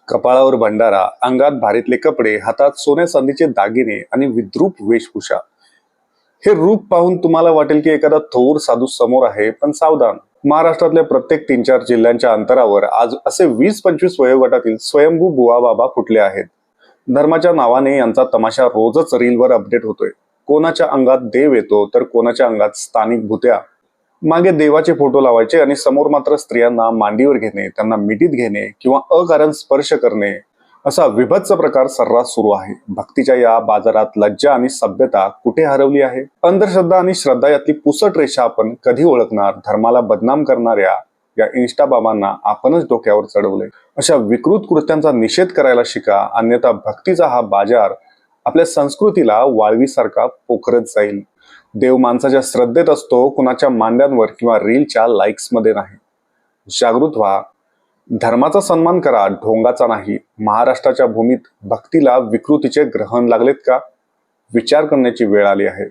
कपाळावर भंडारा, अंगात भारीतले कपडे, हातात सोन्या चांदीचे दागिने आणि विद्रूप वेशभूषा. हे रूप पाहून तुम्हाला वाटेल की एखादा थोर साधू समोर आहे, पण सावधान. महाराष्ट्रातल्या प्रत्येक 3-4 जिल्ह्यांच्या अंतरावर आज असे 20-25 वयोगटातील स्वयंभू बुवा बाबा फुटले आहेत. धर्माच्या नावाने यांचा तमाशा रोजच रीलवर अपडेट होतोय. कोणाच्या अंगात देव येतो तर कोणाच्या अंगात स्थानिक भूत्या. मागे देवाचे फोटो लावायचे आणि समोर मात्र स्त्रियांना मांडीवर घेणे, त्यांना मिठीत घेणे किंवा अकारण स्पर्श करणे असा विभत्स प्रकार सर्रास सुरू आहे. भक्तीच्या या बाजारात लज्जा आणि सभ्यता कुठे हरवली आहे? अंधश्रद्धा आणि श्रद्धा यातली पुसट रेषा आपण कधी ओळखणार? धर्माला बदनाम करणाऱ्या या इन्स्टा बाबांना आपणच डोक्यावर चढवले. अशा विकृत कृत्यांचा निषेध करायला शिका, अन्यथा भक्तीचा हा बाजार आपल्या संस्कृतीला वाळवीसारखा पोखरत जाईल. देव माणसाच्या श्रद्धेत असतो, कुणाच्या मांड्यांवर किंवा रीलच्या लाईक्स मध्ये नाही. जागृत व्हा, धर्माचा सन्मान करा, ढोंगाचा नाही. महाराष्ट्राच्या भूमीत भक्तीला विकृतीचे ग्रहण लागलेत का? विचार करण्याची वेळ आली आहे.